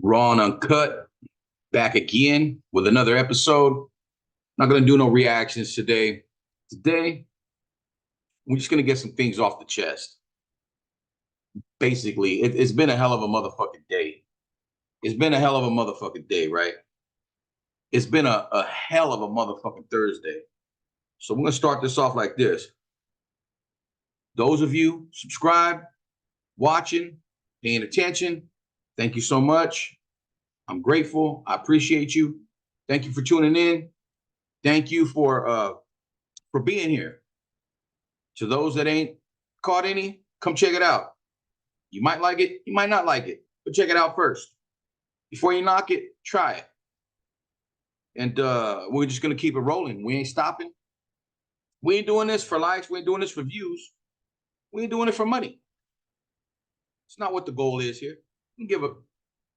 Raw and Uncut, back again with another episode. Not going to do no reactions today. Today, we're just going to get some things off the chest. Basically, it's been a hell of a motherfucking day. It's been a hell of a motherfucking day, right? It's been a hell of a motherfucking Thursday. So we're going to start this off like this. Those of you subscribe, watching, paying attention, thank you so much. I'm grateful. I appreciate you. Thank you for tuning in. Thank you for being here. To those that ain't caught any, come check it out. You might like it, you might not like it, but check it out first. Before you knock it, try it. And we're just gonna keep it rolling. We ain't stopping. We ain't doing this for likes. We ain't doing this for views. We ain't doing it for money. It's not what the goal is here.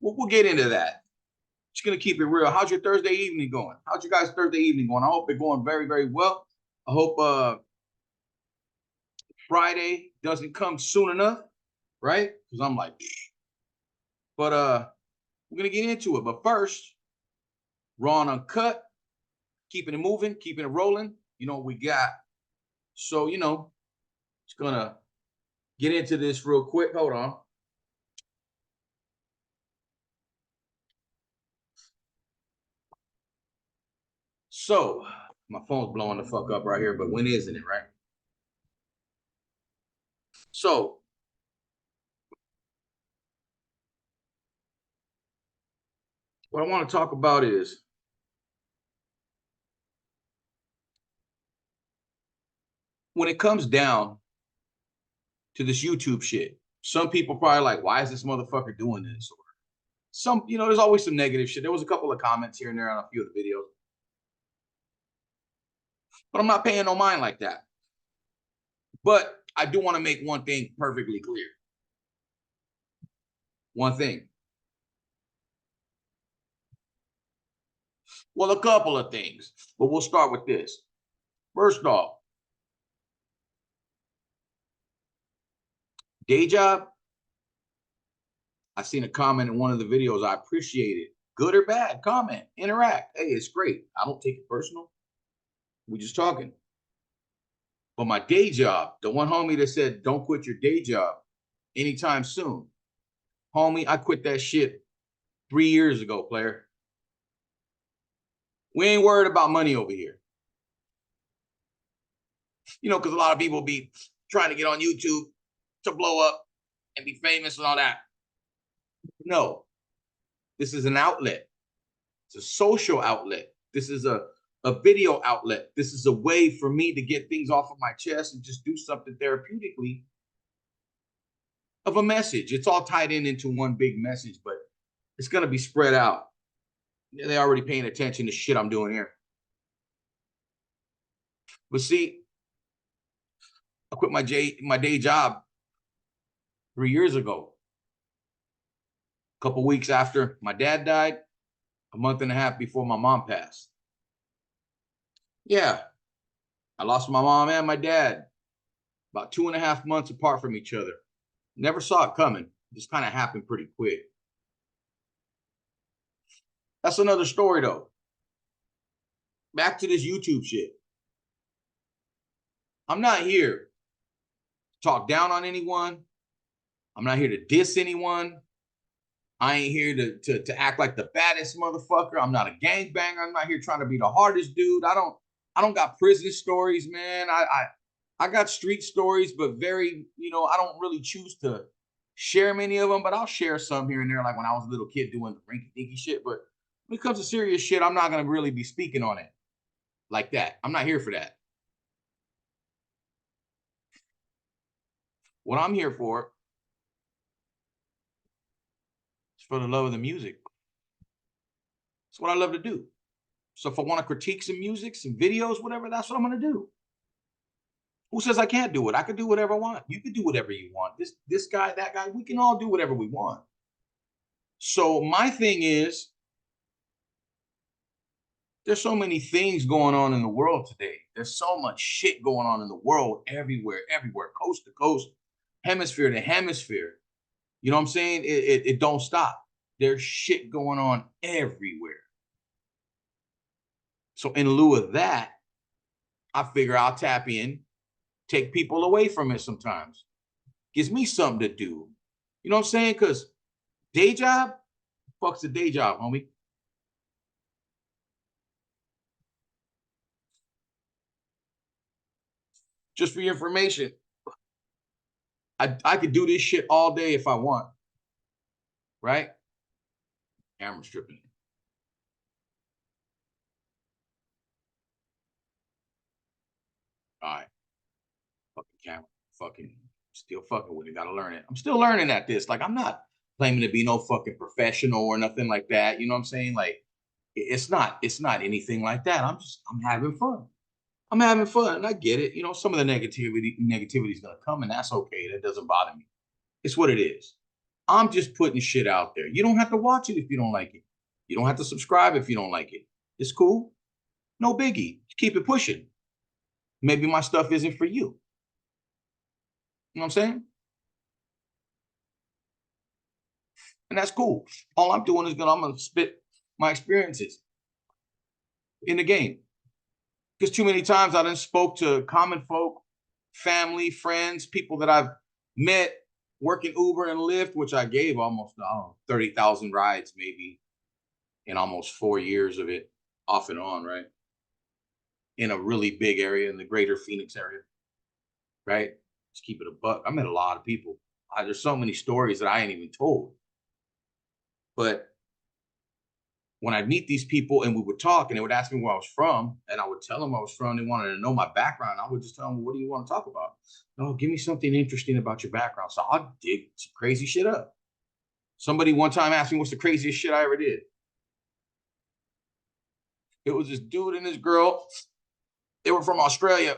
We'll get into that. Just gonna keep it real. How's your Thursday evening going? How's your guys' Thursday evening going? I hope it's going very, very well. I hope Friday doesn't come soon enough, right? Because I'm like, but we're gonna get into it. But first, Raw and Uncut, keeping it moving, keeping it rolling. You know what we got. So, just gonna get into this real quick. Hold on. So, my phone's blowing the fuck up right here, but when isn't it, right? So, what I want to talk about is when it comes down to this YouTube shit, some people probably like, why is this motherfucker doing this? Or some, there's always some negative shit. There was a couple of comments here and there on a few of the videos. But I'm not paying no mind like that. But I do want to make one thing perfectly clear. One thing. Well, a couple of things, but we'll start with this. First off, day job. I seen a comment in one of the videos. I appreciate it. Good or bad, comment, interact. Hey, it's great. I don't take it personal. We're just talking. But my day job, the one homie that said, don't quit your day job anytime soon. Homie, I quit that shit 3 years ago, player. We ain't worried about money over here. Because a lot of people be trying to get on YouTube to blow up and be famous and all that. No, this is an outlet. It's a social outlet. This is a video outlet. This is a way for me to get things off of my chest and just do something therapeutically of a message. It's all tied into one big message, but it's going to be spread out. They're already paying attention to shit I'm doing here. But see, I quit my day job 3 years ago. A couple weeks after my dad died, a month and a half before my mom passed. Yeah, I lost my mom and my dad about 2.5 months apart from each other. Never saw it coming. It just kind of happened pretty quick. That's another story, though. Back to this YouTube shit. I'm not here to talk down on anyone. I'm not here to diss anyone. I ain't here to act like the baddest motherfucker. I'm not a gangbanger. I'm not here trying to be the hardest dude. I don't got prison stories, man. I got street stories, but very, I don't really choose to share many of them, but I'll share some here and there, like when I was a little kid doing the rinky-dinky shit. But when it comes to serious shit, I'm not going to really be speaking on it like that. I'm not here for that. What I'm here for is for the love of the music. It's what I love to do. So if I want to critique some music, some videos, whatever, that's what I'm going to do. Who says I can't do it? I can do whatever I want. You can do whatever you want. This guy, that guy, we can all do whatever we want. So my thing is, there's so many things going on in the world today. There's so much shit going on in the world, everywhere, coast to coast, hemisphere to hemisphere. You know what I'm saying? It don't stop. There's shit going on everywhere. So in lieu of that, I figure I'll tap in, take people away from it sometimes. Gives me something to do. You know what I'm saying? Because day job, fuck's the day job, homie. Just for your information, I could do this shit all day if I want, right? Camera stripping. All right, fucking camera, fucking still fucking with it. Gotta learn it. I'm still learning at this. Like I'm not claiming to be no fucking professional or nothing like that. You know what I'm saying? Like it's not anything like that. I'm having fun. I'm having fun, and I get it. You know, some of the negativity is gonna come, and that's okay. That doesn't bother me. It's what it is. I'm just putting shit out there. You don't have to watch it if you don't like it. You don't have to subscribe if you don't like it. It's cool. No biggie. Keep it pushing. Maybe my stuff isn't for you. You know what I'm saying? And that's cool. All I'm doing is I'm gonna spit my experiences in the game. Because too many times I done spoke to common folk, family, friends, people that I've met working Uber and Lyft, which I gave almost 30,000 rides maybe in almost 4 years of it, off and on, right? In a really big area in the greater Phoenix area, right? Just keep it a buck. I met a lot of people. There's so many stories that I ain't even told. But when I meet these people and we would talk and they would ask me where I was from, and I would tell them I was from, they wanted to know my background. I would just tell them, what do you want to talk about? No, give me something interesting about your background. So I'll dig some crazy shit up. Somebody one time asked me what's the craziest shit I ever did. It was this dude and this girl. They were from Australia,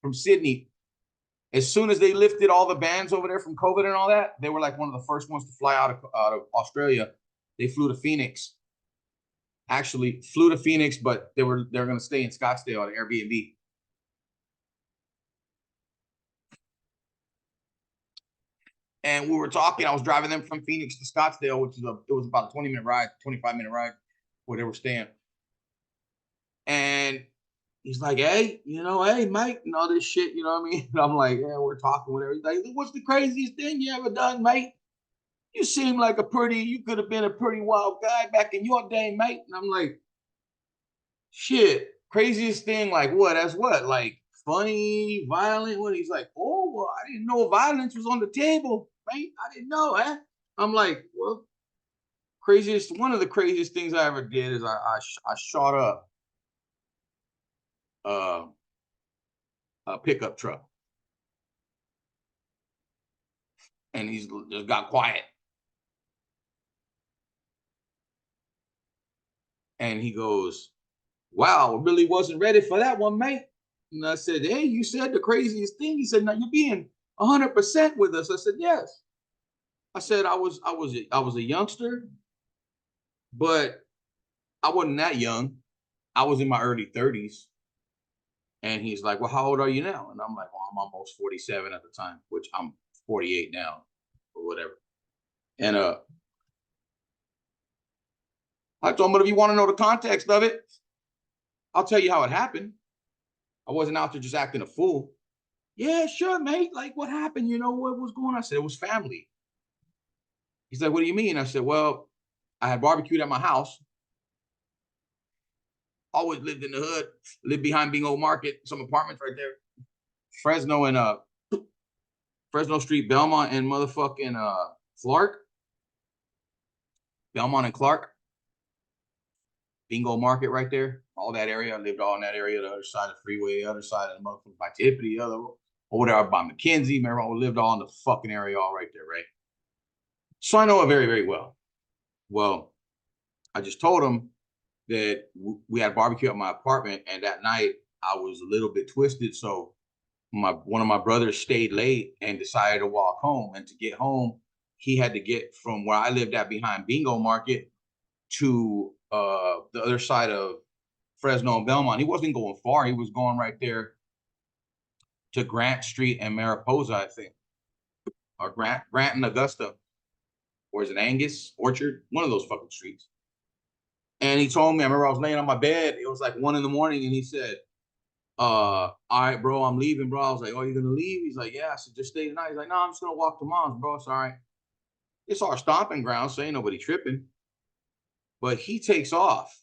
from Sydney. As soon as they lifted all the bans over there from COVID and all that, they were like one of the first ones to fly out of Australia. They flew to Phoenix. Actually, flew to Phoenix, but they're going to stay in Scottsdale at Airbnb. And we were talking. I was driving them from Phoenix to Scottsdale, it was about a 20-minute ride, 25-minute ride, where they were staying. And he's like, hey, hey, mate, and all this shit, you know what I mean? And I'm like, yeah, we're talking, whatever. He's like, what's the craziest thing you ever done, mate? You seem like you could have been a pretty wild guy back in your day, mate. And I'm like, shit, craziest thing, like what? That's what? Like funny, violent? What? He's like, oh, well, I didn't know violence was on the table, mate. I didn't know, huh? I'm like, well, one of the craziest things I ever did is I shot up uh, a pickup truck, and he's just got quiet, and he goes, wow, I really wasn't ready for that one, mate. And I said, hey, you said the craziest thing. He said, now you're being 100% with us. I said, yes. I said, I was a youngster, but I wasn't that young. I was in my early 30s. And he's like, well, how old are you now? And I'm like, well, I'm almost 47 at the time, which I'm 48 now or whatever. And I told him, but if you want to know the context of it, I'll tell you how it happened. I wasn't out there just acting a fool. Yeah, sure, mate. Like, what happened? What was going on? I said, it was family. He's like, what do you mean? I said, well, I had barbecued at my house. Always lived in the hood, lived behind Bingo Market, some apartments right there. Fresno and Fresno Street, Belmont and motherfucking Clark. Belmont and Clark. Bingo Market right there. All that area. I lived all in that area, the other side of the freeway, the other side of the motherfucking by Tiffany, over there by McKenzie. Remember, I lived all in the fucking area, all right there, right? So I know it very, very well. Well, I just told him that we had barbecue at my apartment, and that night I was a little bit twisted. So one of my brothers stayed late and decided to walk home. And to get home, he had to get from where I lived at behind Bingo Market to the other side of Fresno and Belmont. He wasn't going far. He was going right there to Grant Street and Mariposa, I think, or Grant and Augusta. or is it Angus Orchard? One of those fucking streets. And he told me, I remember I was laying on my bed. It was like 1 a.m. and he said, all right, bro, I'm leaving, bro. I was like, oh, you gonna leave? He's like, yeah. I said, just stay tonight. He's like, no, I'm just gonna walk to mom's, bro. It's all right. It's our stomping ground, so ain't nobody tripping. But he takes off.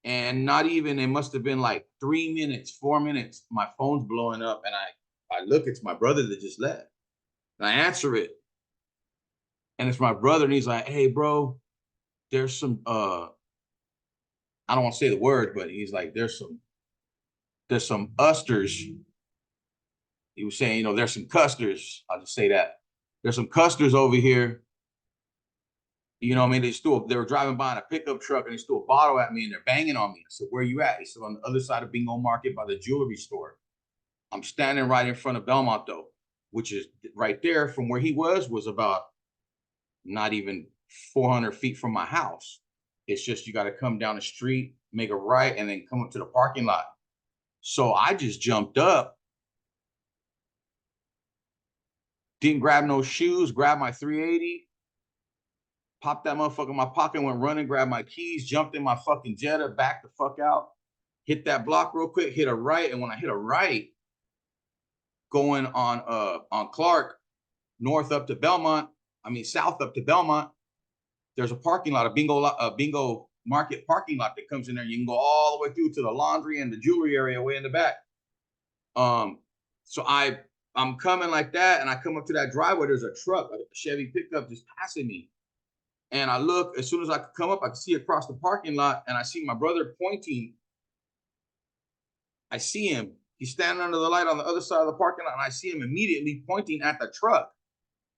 And not even, it must have been like 3 minutes, 4 minutes. My phone's blowing up, and I look, it's my brother that just left. And I answer it. And it's my brother, and he's like, hey, bro, there's some I don't want to say the word, but he's like, there's some usters. He was saying, there's some custers. I'll just say that. There's some custers over here. You know what I mean? They were driving by in a pickup truck, and they threw a bottle at me, and they're banging on me. I said, where are you at? He said, on the other side of Bingo Market by the jewelry store. I'm standing right in front of Belmont, though, which is right there from where he was about not even 400 feet from my house. It's just you got to come down the street, make a right, and then come up to the parking lot. So I just jumped up, didn't grab no shoes, grabbed my 380, popped that motherfucker in my pocket, went running, grabbed my keys, jumped in my fucking Jetta, backed the fuck out, hit that block real quick, hit a right, and when I hit a right, going on Clark, south up to Belmont, there's a parking lot, a Bingo Market parking lot that comes in there. You can go all the way through to the laundry and the jewelry area way in the back. So I'm coming like that, and I come up to that driveway. There's a truck, a Chevy pickup, just passing me. And I look, as soon as I could come up, I could see across the parking lot, and I see my brother pointing. I see him. He's standing under the light on the other side of the parking lot, and I see him immediately pointing at the truck.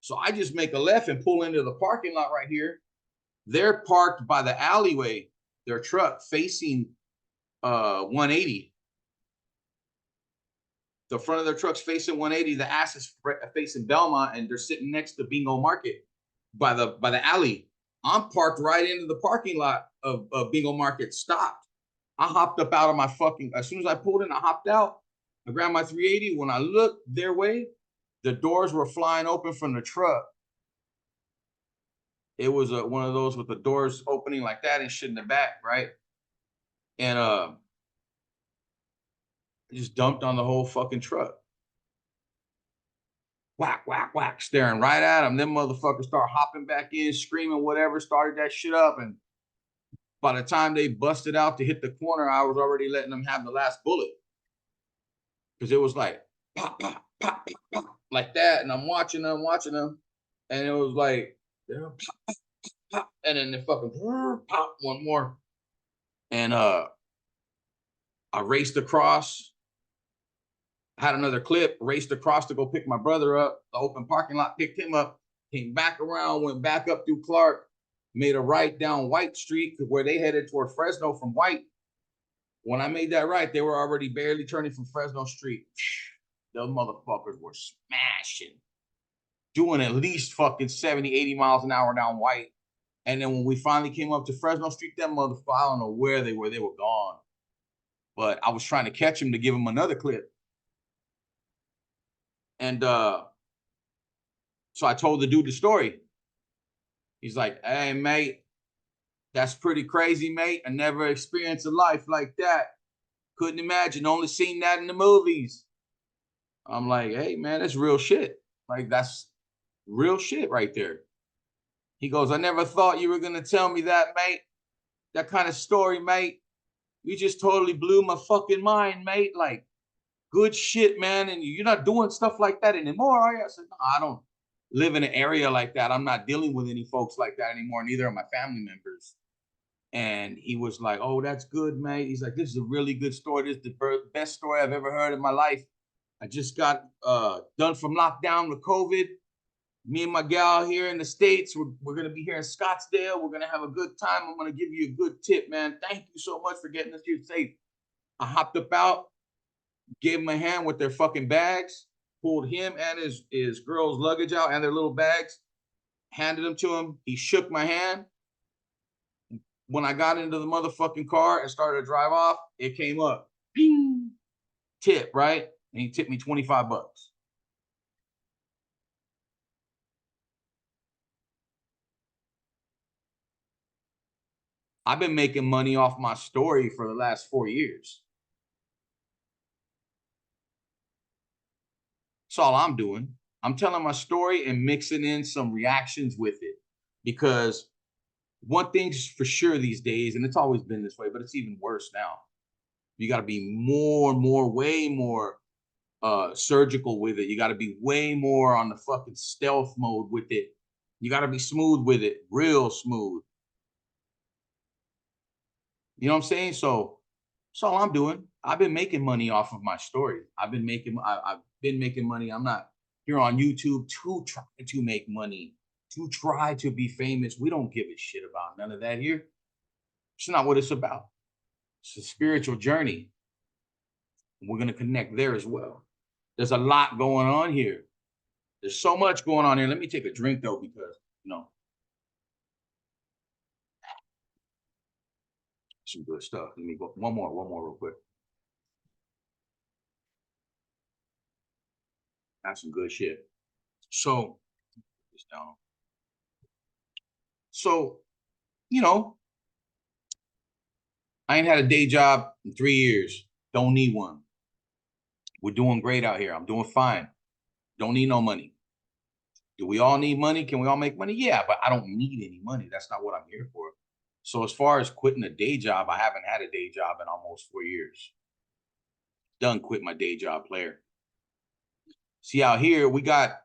So I just make a left and pull into the parking lot right here. They're parked by the alleyway, their truck facing 180. The front of their truck's facing 180. The ass is facing Belmont, and they're sitting next to Bingo Market by the alley. I'm parked right into the parking lot of Bingo Market, stopped. I hopped up out of my as soon as I pulled in, I hopped out. I grabbed my 380. When I looked their way, the doors were flying open from the truck. It was one of those with the doors opening like that and shit in the back, right? And I just dumped on the whole fucking truck. Whack, whack, whack, staring right at them. Them motherfuckers start hopping back in, screaming, whatever, started that shit up. And by the time they busted out to hit the corner, I was already letting them have the last bullet. Because it was like, pop, pop, pop, pop, pop, like that. And I'm watching them. And it was like, pop, pop, pop, and then they fucking pop one more. And I raced across, had another clip, raced across to go pick my brother up, the open parking lot, picked him up, came back around, went back up through Clark, made a right down White Street where they headed toward Fresno from White. When I made that right, they were already barely turning from Fresno Street. Those motherfuckers were smashing, doing at least fucking 70, 80 miles an hour down White. And then when we finally came up to Fresno Street, that motherfucker, I don't know where they were gone. But I was trying to catch him to give him another clip. And so I told the dude the story. He's like, hey, mate, that's pretty crazy, mate. I never experienced a life like that. Couldn't imagine, only seen that in the movies. I'm like, hey, man, that's real shit. Like, that's real shit right there. He goes, I never thought you were going to tell me that, mate. That kind of story, mate. You just totally blew my fucking mind, mate. Like, good shit, man. And you're not doing stuff like that anymore, are you? I said, no, I don't live in an area like that. I'm not dealing with any folks like that anymore. Neither are my family members. And he was like, oh, that's good, mate. He's like, this is a really good story. This is the best story I've ever heard in my life. I just got done from lockdown with COVID. Me and my gal here in the States, we're going to be here in Scottsdale. We're going to have a good time. I'm going to give you a good tip, man. Thank you so much for getting us here safe. I hopped up out, gave him a hand with their fucking bags, pulled him and his girl's luggage out and their little bags, handed them to him. He shook my hand. When I got into the motherfucking car and started to drive off, it came up. Ping. Tip, right? And he tipped me $25. I've been making money off my story for the last 4 years. That's all I'm doing. I'm telling my story and mixing in some reactions with it. Because one thing's for sure these days, and it's always been this way, but it's even worse now. You got to be more and more, way more surgical with it. You got to be way more on the fucking stealth mode with it. You got to be smooth with it, real smooth. You know what I'm saying? So that's all I'm doing. I've been making money off of my story. I've been making money. I'm not here on YouTube to try to make money, to try to be famous. We don't give a shit about none of that here. It's not what it's about. It's a spiritual journey. We're going to connect there as well. There's a lot going on here. There's so much going on here. Let me take a drink though, because some good stuff. Let me go one more real quick. That's some good shit. So, this down. So, you know, I ain't had a day job in 3 years. Don't need one. We're doing great out here. I'm doing fine. Don't need no money. Do we all need money? Can we all make money? Yeah, but I don't need any money. That's not what I'm here for. So as far as quitting a day job, I haven't had a day job in almost 4 years. Done quit my day job, player. See, out here we got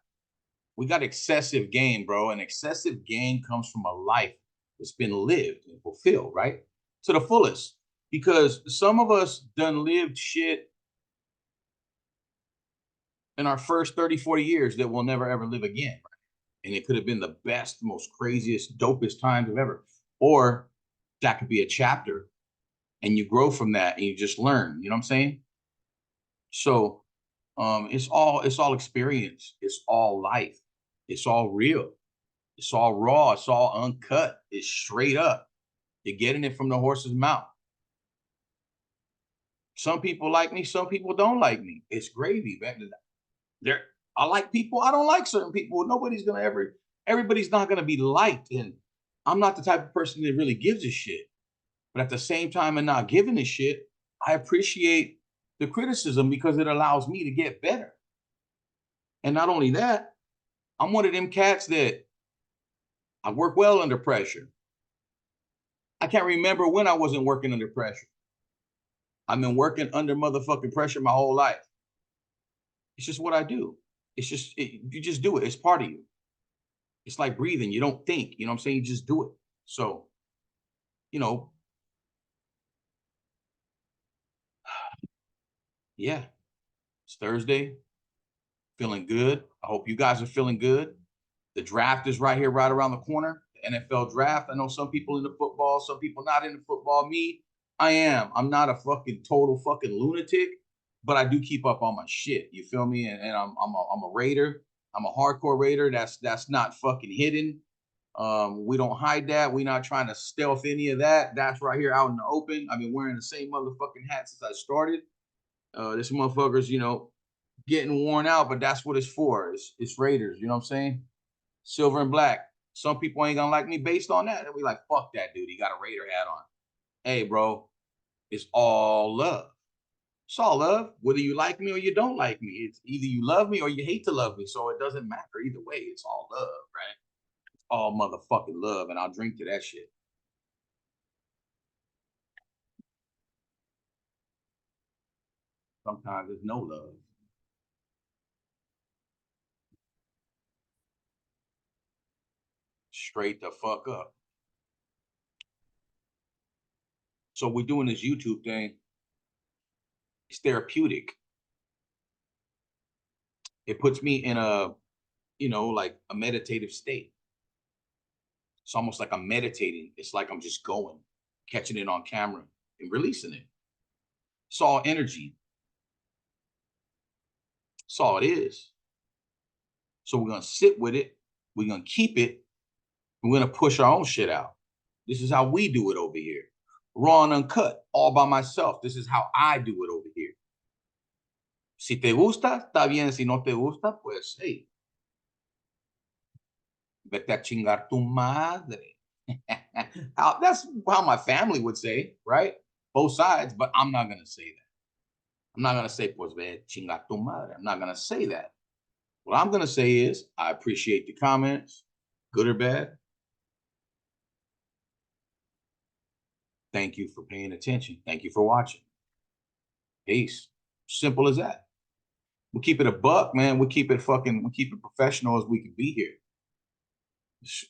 excessive gain, bro. And excessive gain comes from a life that's been lived and fulfilled, right? To the fullest. Because some of us done lived shit in our first 30, 40 years that we'll never ever live again. Right? And it could have been the best, most craziest, dopest times of ever. Or that could be a chapter and you grow from that and you just learn. You know what I'm saying? So it's all experience, it's all life, it's all real, it's all raw, it's all uncut, it's straight up. You're getting it from the horse's mouth. Some people like me, some people don't like me. It's gravy, man. There, I like people, I don't like certain people. Nobody's gonna ever, everybody's not gonna be liked. And I'm not the type of person that really gives a shit. But at the same time, and not giving a shit, I appreciate the criticism because it allows me to get better. And not only that, I'm one of them cats that I work well under pressure. I can't remember when I wasn't working under pressure. I've been working under motherfucking pressure my whole life. It's just what I do. You just do it. It's part of you. It's like breathing. You don't think, you know what I'm saying? You just do it. So, you know, yeah, it's Thursday. Feeling good. I hope you guys are feeling good. The draft is right here, right around the corner. The NFL draft. I know some people in the football, some people not in the football. Me, I am. I'm not a fucking total fucking lunatic, but I do keep up on my shit. You feel me? And I'm a Raider. I'm a hardcore Raider. That's not fucking hidden. We don't hide that. We're not trying to stealth any of that. That's right here out in the open. I've been wearing the same motherfucking hat since I started. This motherfucker's, getting worn out, but that's what it's for. It's Raiders, you know what I'm saying? Silver and black. Some people ain't gonna like me based on that. They'll be like, fuck that dude. He got a Raider hat on. Hey, bro, it's all love. It's all love. Whether you like me or you don't like me. It's either you love me or you hate to love me. So it doesn't matter. Either way, it's all love, right? It's all motherfucking love. And I'll drink to that shit. Sometimes there's no love. Straight the fuck up. So we're doing this YouTube thing. It's therapeutic. It puts me in a, like a meditative state. It's almost like I'm meditating. It's like I'm just going, catching it on camera and releasing it. It's all energy. That's all it is. So we're going to sit with it. We're going to keep it. We're going to push our own shit out. This is how we do it over here. Raw and uncut, all by myself. This is how I do it over here. Si te gusta, está bien. Si no te gusta, pues, hey, vete a chingar tu madre. That's how my family would say, right? Both sides, but I'm not gonna say that. I'm not gonna say, pues ve, chinga tu madre. I'm not gonna say that. What I'm gonna say is, I appreciate the comments, good or bad. Thank you for paying attention. Thank you for watching. Peace. Simple as that. We keep it a buck, man. We keep it professional as we can be here.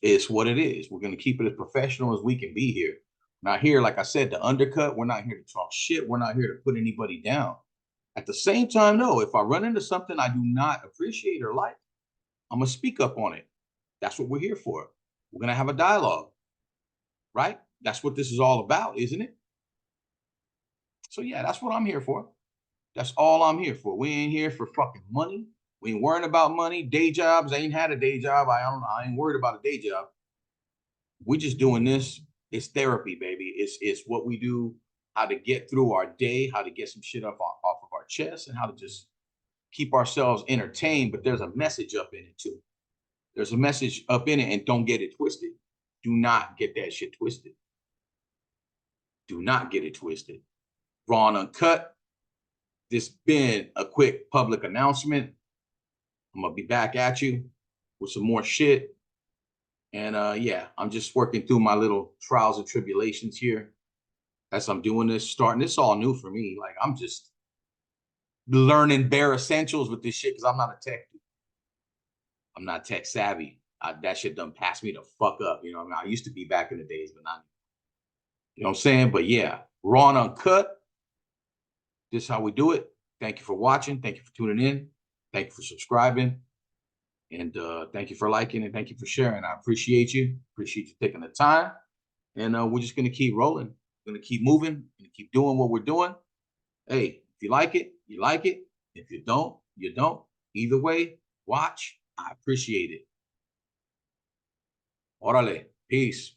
It's what it is. We're gonna keep it as professional as we can be here. Not here, like I said, to undercut. We're not here to talk shit. We're not here to put anybody down. At the same time, no, if I run into something I do not appreciate or like, I'm gonna speak up on it. That's what we're here for. We're gonna have a dialogue, right? That's what this is all about, isn't it? So yeah, that's what I'm here for. That's all I'm here for. We ain't here for fucking money. We ain't worrying about money. Day jobs. I ain't had a day job. I don't know. I ain't worried about a day job. We just doing this. It's therapy, baby. It's what we do, how to get through our day, how to get some shit off of our chest, and how to just keep ourselves entertained. But there's a message up in it too. There's a message up in it, and don't get it twisted. Do not get that shit twisted. Do not get it twisted. Raw and uncut. This been a quick public announcement. I'm gonna be back at you with some more shit. And yeah, I'm just working through my little trials and tribulations here as I'm doing this, starting. This all new for me. Like I'm just learning bare essentials with this shit because I'm not a tech dude. I'm not tech savvy. That shit done passed me the fuck up. You know, I used to be back in the days, but not. You know what I'm saying? But yeah, raw and uncut. This is how we do it. Thank you for watching. Thank you for tuning in. Thank you for subscribing. And thank you for liking and thank you for sharing. I appreciate you. Appreciate you taking the time. And we're just going to keep rolling. We're going to keep moving. Going to keep doing what we're doing. Hey, if you like it, you like it. If you don't, you don't. Either way, watch. I appreciate it. Orale. Peace.